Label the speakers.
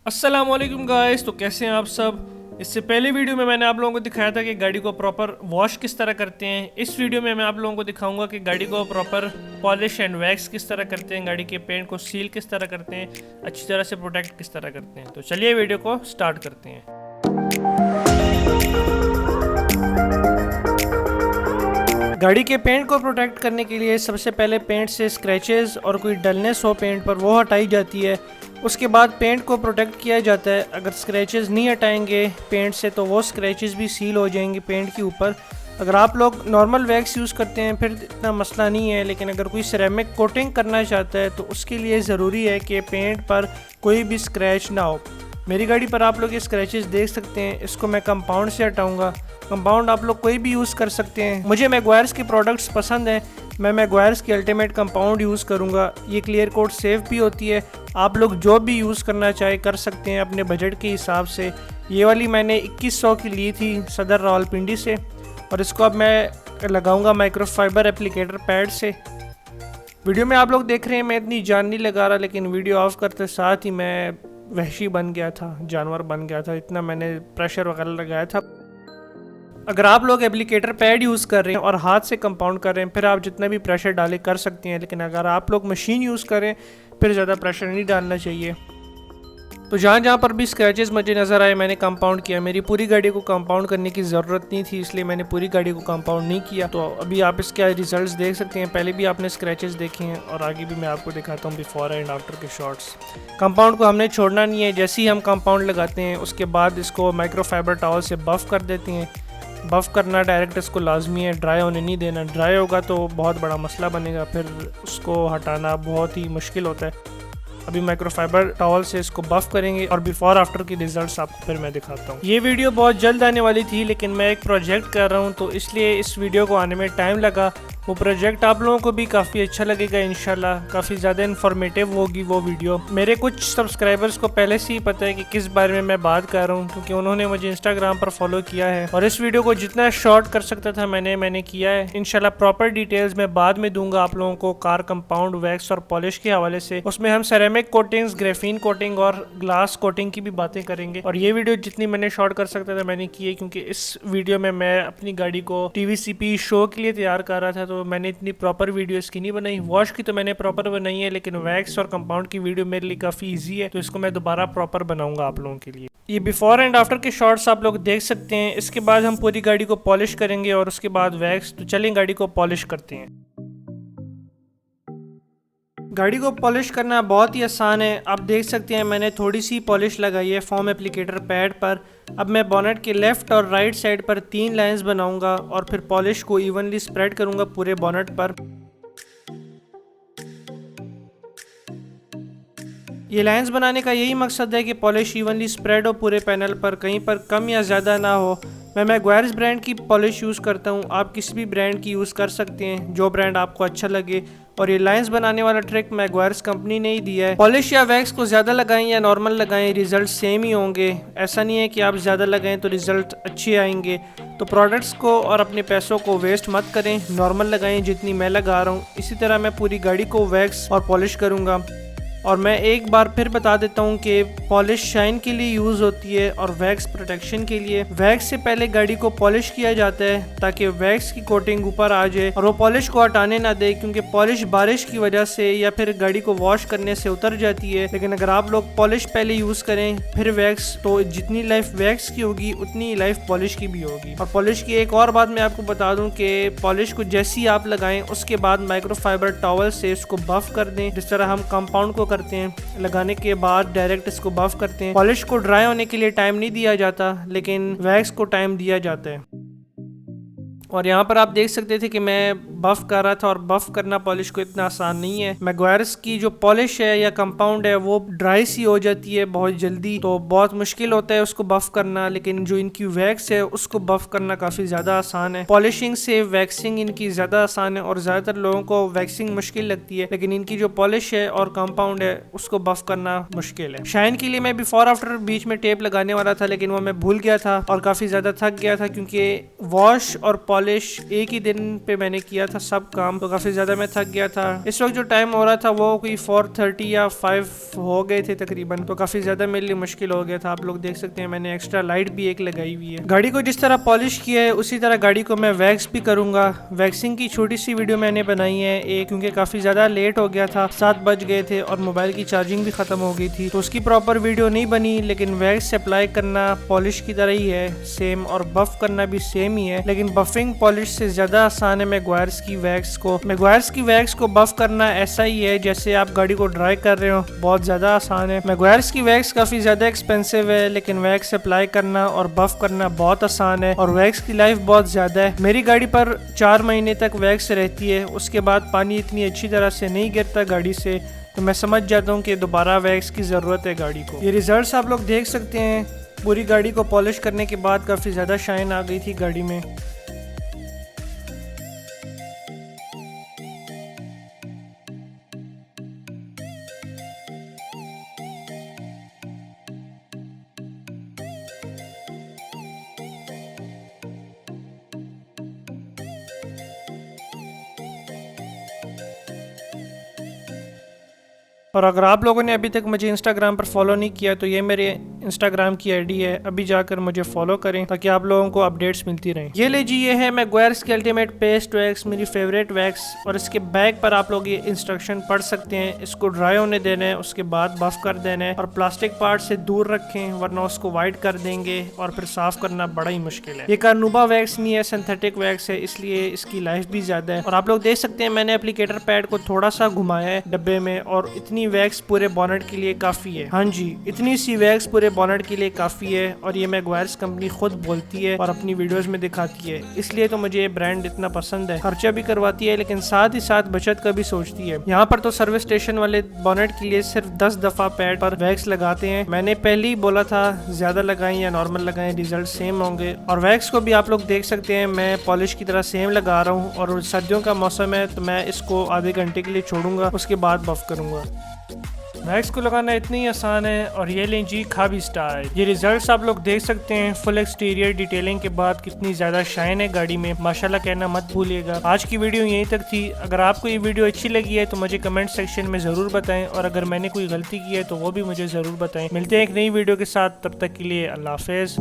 Speaker 1: अस्सलामुअलैकुम गाइस। तो कैसे हैं आप सब। इससे पहले वीडियो में मैंने आप लोगों को दिखाया था कि गाड़ी को प्रॉपर वॉश किस तरह करते हैं। इस वीडियो में मैं आप लोगों को दिखाऊंगा कि गाड़ी को प्रॉपर पॉलिश एंड वैक्स किस तरह करते हैं, गाड़ी के पेंट को सील किस तरह करते हैं, अच्छी तरह से प्रोटेक्ट किस तरह करते हैं। तो चलिए वीडियो को स्टार्ट करते हैं। गाड़ी के पेंट को प्रोटेक्ट करने के लिए सबसे पहले पेंट से स्क्रैचेस और कोई डलनेस हो पेंट पर वो हटाई जाती है। उसके बाद पेंट को प्रोटेक्ट किया जाता है। अगर स्क्रैचेस नहीं हटाएंगे पेंट से तो वो स्क्रैचेस भी सील हो जाएंगे पेंट के ऊपर। अगर आप लोग नॉर्मल वैक्स यूज़ करते हैं फिर इतना मसला नहीं है, लेकिन अगर कोई सिरेमिक कोटिंग करना चाहता है तो उसके लिए ज़रूरी है कि पेंट पर कोई भी स्क्रैच ना हो। मेरी गाड़ी पर आप लोग ये स्क्रैचेस देख सकते हैं। इसको मैं कंपाउंड से हटाऊंगा। कंपाउंड आप लोग कोई भी यूज़ कर सकते हैं। मुझे मैग्वायर्स के प्रोडक्ट्स पसंद हैं, मैं मैग्वायर्स की अल्टीमेट कंपाउंड यूज़ करूंगा। ये क्लियर कोट सेफ भी होती है। आप लोग जो भी यूज़ करना चाहे कर सकते हैं अपने बजट के हिसाब से। ये वाली मैंने 2100 की ली थी सदर रावलपिंडी से, और इसको अब मैं लगाऊंगा माइक्रोफाइबर एप्लीकेटर पैड से। वीडियो में आप लोग देख रहे हैं मैं इतनी जान नहीं लगा रहा, लेकिन वीडियो ऑफ करते साथ ही मैं वहशी बन गया था, जानवर बन गया था, इतना मैंने प्रेशर वगैरह लगाया था। अगर आप लोग एप्लीकेटर पैड यूज़ कर रहे हैं और हाथ से कंपाउंड कर रहे हैं फिर आप जितना भी प्रेशर डालें कर सकते हैं, लेकिन अगर आप लोग मशीन यूज़ करें फिर ज़्यादा प्रेशर नहीं डालना चाहिए। तो जहाँ जहाँ पर भी स्क्रैचेस मुझे नज़र आए मैंने कंपाउंड किया। मेरी पूरी गाड़ी को कंपाउंड करने की ज़रूरत नहीं थी, इसलिए मैंने पूरी गाड़ी को कंपाउंड नहीं किया। तो अभी आप इसके रिजल्ट्स देख सकते हैं। पहले भी आपने स्क्रैचेस देखे हैं और आगे भी मैं आपको दिखाता हूँ बिफोर एंड आफ्टर के शॉट्स। कंपाउंड को हमने छोड़ना नहीं है। जैसे ही हम कंपाउंड लगाते हैं उसके बाद इसको माइक्रोफाइबर टॉवल से बफ़ कर देते हैं। बफ़ करना डायरेक्ट इसको लाजमी है, ड्राई होने नहीं देना। ड्राई होगा तो बहुत बड़ा मसला बनेगा, फिर उसको हटाना बहुत ही मुश्किल होता है। अभी माइक्रोफाइबर टॉवल से इसको बफ़ करेंगे और बिफोर आफ्टर की रिजल्ट्स आपको फिर मैं दिखाता हूँ। ये वीडियो बहुत जल्द आने वाली थी, लेकिन मैं एक प्रोजेक्ट कर रहा हूँ तो इसलिए इस वीडियो को आने में टाइम लगा। वो प्रोजेक्ट आप लोगों को भी काफ़ी अच्छा लगेगा इंशाल्लाह। काफ़ी ज़्यादा इन्फॉर्मेटिव होगी वो वीडियो। मेरे कुछ सब्सक्राइबर्स को पहले से ही पता है कि किस बारे में मैं बात कर रहा हूँ, क्योंकि उन्होंने मुझे इंस्टाग्राम पर फॉलो किया है और इस वीडियो को जितना शॉर्ट कर सकता था मैंने किया है। इंशाल्लाह प्रॉपर डिटेल्स मैं बाद में दूंगा आप लोगों को कार कंपाउंड वैक्स और पॉलिश के हवाले से। उसमें हम सेरेमिक कोटिंग्स, ग्रेफीन कोटिंग और ग्लास कोटिंग की भी बातें करेंगे। और ये वीडियो जितनी मैंने शॉर्ट कर सकता था मैंने की है, क्योंकि इस वीडियो में मैं अपनी गाड़ी को TVCP शो के लिए तैयार कर रहा था, तो मैंने इतनी प्रॉपर वीडियो इसकी नहीं बनाई। वॉश की तो मैंने प्रॉपर बनाई है, लेकिन वैक्स और कंपाउंड की वीडियो मेरे लिए काफ़ी ईजी है, तो इसको मैं दोबारा प्रॉपर बनाऊंगा आप लोगों के लिए। ये बिफोर एंड आफ्टर के शॉट्स आप लोग देख सकते हैं। इसके बाद हम पूरी गाड़ी को पॉलिश करेंगे और उसके बाद वैक्स। तो चलें गाड़ी को पॉलिश करते हैं। गाड़ी को पॉलिश करना बहुत ही आसान है। आप देख सकते हैं मैंने थोड़ी सी पॉलिश लगाई है फोम एप्लीकेटर पैड पर। अब मैं बोनेट के लेफ़्ट और राइट साइड पर 3 लाइंस बनाऊंगा और फिर पॉलिश को इवनली स्प्रेड करूंगा पूरे बोनेट पर। ये लाइंस बनाने का यही मकसद है कि पॉलिश इवनली स्प्रेड हो पूरे पैनल पर, कहीं पर कम या ज़्यादा ना हो। मैं मैग्वायर्स ब्रांड की पॉलिश यूज़ करता हूँ, आप किसी भी ब्रांड की यूज़ कर सकते हैं जो ब्रांड आपको अच्छा लगे। और ये लाइंस बनाने वाला ट्रिक मैग्वायर्स कंपनी ने ही दिया है। पॉलिश या वैक्स को ज़्यादा लगाएं या नॉर्मल लगाएं रिजल्ट सेम ही होंगे। ऐसा नहीं है कि आप ज़्यादा लगाएं तो रिजल्ट अच्छे आएंगे। तो प्रोडक्ट्स को और अपने पैसों को वेस्ट मत करें, नॉर्मल लगाएं जितनी मैं लगा रहा हूँ। इसी तरह मैं पूरी गाड़ी को वैक्स और पॉलिश करूँगा। और मैं एक बार फिर बता देता हूँ कि पॉलिश शाइन के लिए यूज़ होती है और वैक्स प्रोटेक्शन के लिए। वैक्स से पहले गाड़ी को पॉलिश किया जाता है ताकि वैक्स की कोटिंग ऊपर आ जाए और वो पॉलिश को हटाने ना दे, क्योंकि पॉलिश बारिश की वजह से या फिर गाड़ी को वॉश करने से उतर जाती है। लेकिन अगर आप लोग पॉलिश पहले यूज़ करें फिर वैक्स, तो जितनी लाइफ वैक्स की होगी उतनी ही लाइफ पॉलिश की भी होगी। और पॉलिश की एक और बात मैं आपको बता दूँ कि पॉलिश को जैसे ही आप लगाएं उसके बाद माइक्रोफाइबर टॉवल से इसको बफ़ कर दें, जिस तरह हम कंपाउंड को करते हैं। लगाने के बाद डायरेक्ट इसको बफ़ करते हैं। पॉलिश को ड्राई होने के लिए टाइम नहीं दिया जाता, लेकिन वैक्स को टाइम दिया जाता है। और यहाँ पर आप देख सकते थे कि मैं बफ़ कर रहा था, और बफ़ करना पॉलिश को इतना आसान नहीं है। मैग्वायर्स की जो पॉलिश है या कंपाउंड है वो ड्राई सी हो जाती है बहुत जल्दी, तो बहुत मुश्किल होता है उसको बफ़ करना। लेकिन जो इनकी वैक्स है उसको बफ़ करना काफ़ी ज़्यादा आसान है। पॉलिशिंग से वैक्सिंग इनकी ज़्यादा आसान है और ज़्यादातर लोगों को वैक्सिंग मुश्किल लगती है, लेकिन इनकी जो पॉलिश है और कंपाउंड है उसको बफ़ करना मुश्किल है। शाइन के लिए मैं बिफोर आफ्टर बीच में टेप लगाने वाला था, लेकिन वो मैं भूल गया था और काफ़ी ज़्यादा थक गया था, क्योंकि वॉश और पॉलिश एक ही दिन पे मैंने किया था सब काम, तो काफी ज्यादा मैं थक गया था। इस वक्त जो टाइम हो रहा था वो कोई 4:30 या 5 हो गए थे तकरीबन, तो काफी ज्यादा मेरे लिए मुश्किल हो गया था। आप लोग देख सकते हैं मैंने एक्स्ट्रा लाइट भी एक लगाई हुई है। गाड़ी को जिस तरह पॉलिश किया है उसी तरह गाड़ी को मैं वैक्स भी करूंगा। वैक्सिंग की छोटी सी वीडियो मैंने बनाई है एक, क्योंकि काफी ज्यादा लेट हो गया था, 7 बज गए थे और मोबाइल की चार्जिंग भी खत्म हो गई थी, तो उसकी प्रॉपर वीडियो नहीं बनी। लेकिन वैक्स अप्लाई करना पॉलिश की तरह ही है सेम, और बफ करना भी सेम ही है, लेकिन बफिंग पॉलिश से ज्यादा आसान है। मैग्वायर्स की वैक्स को बफ करना ऐसा ही है जैसे आप गाड़ी को ड्राई कर रहे हो, बहुत ज्यादा आसान है। मैग्वायर्स की वैक्स काफी ज्यादा एक्सपेंसिव है, लेकिन वैक्स अप्लाई करना और बफ करना बहुत आसान है, और वैक्स की लाइफ बहुत ज्यादा है। मेरी गाड़ी पर 4 महीने तक वैक्स रहती है, उसके बाद पानी इतनी अच्छी तरह से नहीं गिरता गाड़ी से, तो मैं समझ जाता हूँ कि दोबारा वैक्स की ज़रूरत है गाड़ी को। ये रिजल्ट्स आप लोग देख सकते हैं। पूरी गाड़ी को पॉलिश करने के बाद काफ़ी ज़्यादा शाइन आ गई थी गाड़ी में। और अगर आप लोगों ने अभी तक मुझे इंस्टाग्राम पर फॉलो नहीं किया तो ये मेरे इंस्टाग्राम की आईडी है, अभी जाकर मुझे फॉलो करें ताकि आप लोगों को अपडेट्स मिलती रहें। ये ले जी, ये है मैग्वायर्स की अल्टीमेट पेस्ट वैक्स, मेरी फेवरेट वैक्स, और इसके बैग पर आप लोग ये इंस्ट्रक्शन पढ़ सकते हैं। इसको ड्राई होने देना है, उसके बाद बफ कर देना है, और प्लास्टिक पार्ट से दूर रखें वरना उसको वाइट कर देंगे और फिर साफ करना बड़ा ही मुश्किल है। ये कार्नुबा वैक्स नहीं है, सिंथेटिक वैक्स है, इसलिए इसकी लाइफ भी ज्यादा है। और आप लोग देख सकते हैं मैंने एप्लीकेटर पैड को थोड़ा सा घुमाया है डब्बे में, और इतनी वैक्स पूरे बॉनेट के लिए काफी है। हाँ जी, इतनी सी वैक्स पूरे बॉनेट के लिए काफी है, और ये मैग्वायर्स कंपनी खुद बोलती है और अपनी वीडियोस में दिखाती है, इसलिए तो मुझे ये ब्रांड इतना पसंद है। खर्चा भी करवाती है लेकिन साथ ही साथ बचत का भी सोचती है। यहाँ पर तो सर्विस स्टेशन वाले बॉनेट के लिए सिर्फ 10 दफा पैड पर वैक्स लगाते हैं। मैंने पहले ही बोला था ज्यादा लगाएं या नॉर्मल लगाएं, रिजल्ट सेम होंगे। और वैक्स को भी आप लोग देख सकते हैं मैं पॉलिश की तरह सेम लगा रहा हूँ, और सर्दियों का मौसम है तो मैं इसको आधे घंटे के लिए छोड़ूंगा, उसके बाद बफ करूंगा। वैक्स को लगाना इतनी ही आसान है। और ये लें जी खाबी स्टाइल। ये रिजल्ट्स आप लोग देख सकते हैं। फुल एक्सटीरियर डिटेलिंग के बाद कितनी ज्यादा शाइन है गाड़ी में, माशाल्लाह कहना मत भूलिएगा। आज की वीडियो यहीं तक थी। अगर आपको ये वीडियो अच्छी लगी है तो मुझे कमेंट सेक्शन में जरूर बताएं, और अगर मैंने कोई गलती की है तो वो भी मुझे जरूर बताएं। मिलते हैं एक नई वीडियो के साथ, तब तक के लिए अल्लाह हाफिज।